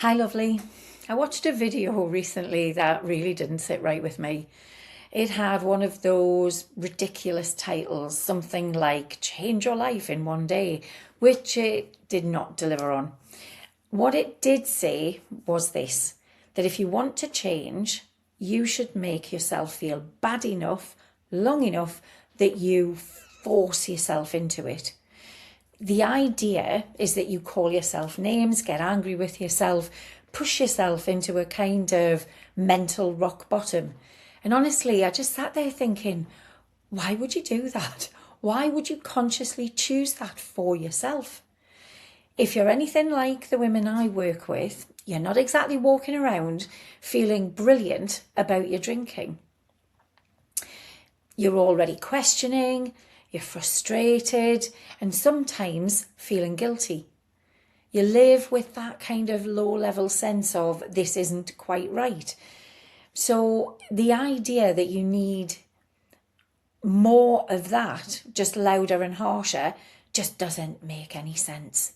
Hi, lovely. I watched a video recently that really didn't sit right with me. It had one of those ridiculous titles, something like Change Your Life in One Day, which it did not deliver on. What it did say was this, that if you want to change, you should make yourself feel bad enough, long enough that you force yourself into it. The idea is that you call yourself names, get angry with yourself, push yourself into a kind of mental rock bottom. And honestly, I just sat there thinking, why would you do that? Why would you consciously choose that for yourself? If you're anything like the women I work with, you're not exactly walking around feeling brilliant about your drinking. You're already questioning, you're frustrated, and sometimes feeling guilty. You live with that kind of low level sense of this isn't quite right. So the idea that you need more of that, just louder and harsher, just doesn't make any sense.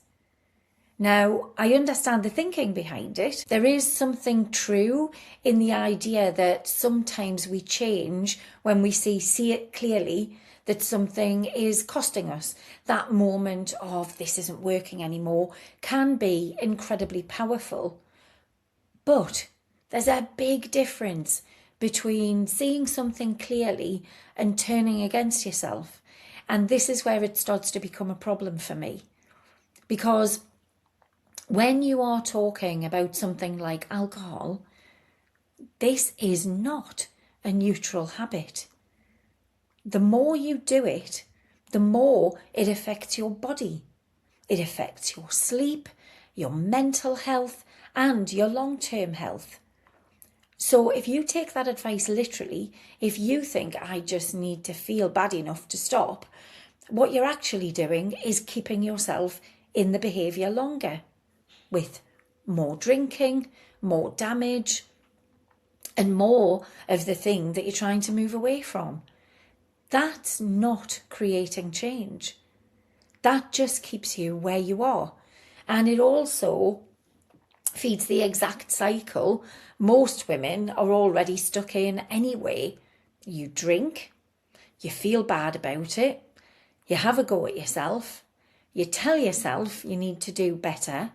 Now, I understand the thinking behind it. There is something true in the idea that sometimes we change when we see it clearly that something is costing us. That moment of this isn't working anymore can be incredibly powerful. But there's a big difference between seeing something clearly and turning against yourself. And this is where it starts to become a problem for me. Because when you are talking about something like alcohol, this is not a neutral habit. The more you do it, the more it affects your body. It affects your sleep, your mental health, and your long-term health. So if you take that advice literally, if you think I just need to feel bad enough to stop, what you're actually doing is keeping yourself in the behaviour longer, with more drinking, more damage, and more of the thing that you're trying to move away from. That's not creating change. That just keeps you where you are. And it also feeds the exact cycle most women are already stuck in anyway. You drink, you feel bad about it, you have a go at yourself, you tell yourself you need to do better,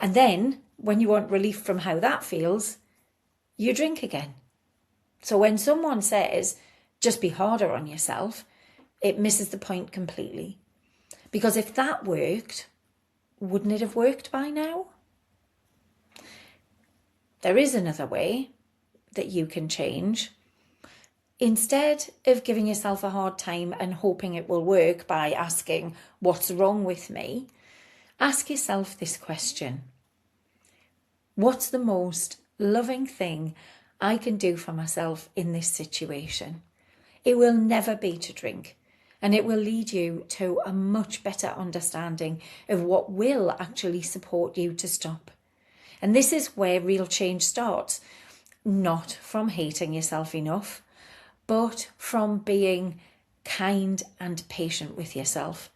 and then when you want relief from how that feels, you drink again. So when someone says, just be harder on yourself, it misses the point completely. Because if that worked, wouldn't it have worked by now? There is another way that you can change. Instead of giving yourself a hard time and hoping it will work by asking, what's wrong with me? Ask yourself this question. What's the most loving thing I can do for myself in this situation? It will never be to drink, and it will lead you to a much better understanding of what will actually support you to stop. And this is where real change starts, not from hating yourself enough, but from being kind and patient with yourself.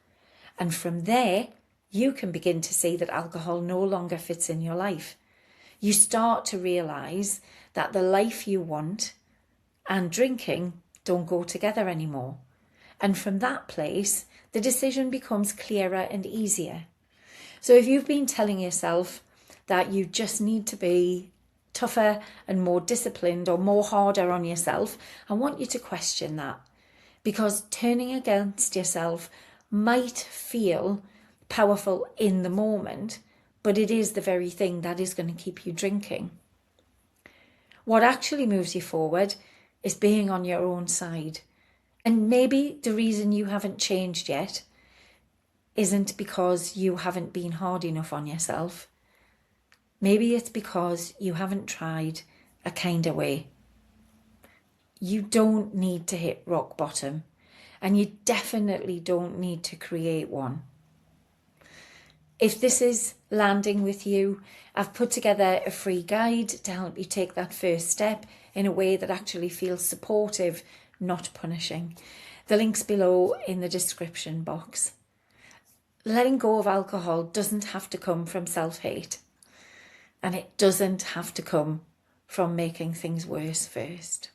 And from there, you can begin to see that alcohol no longer fits in your life. You start to realise that the life you want and drinking don't go together anymore. And from that place, the decision becomes clearer and easier. So if you've been telling yourself that you just need to be tougher and more disciplined or more harder on yourself, I want you to question that. Because turning against yourself might feel powerful in the moment, but it is the very thing that is going to keep you drinking. What actually moves you forward is being on your own side. And maybe the reason you haven't changed yet isn't because you haven't been hard enough on yourself. Maybe it's because you haven't tried a kinder way. You don't need to hit rock bottom, and you definitely don't need to create one. If this is landing with you, I've put together a free guide to help you take that first step in a way that actually feels supportive, not punishing. The link's below in the description box. Letting go of alcohol doesn't have to come from self-hate. And it doesn't have to come from making things worse first.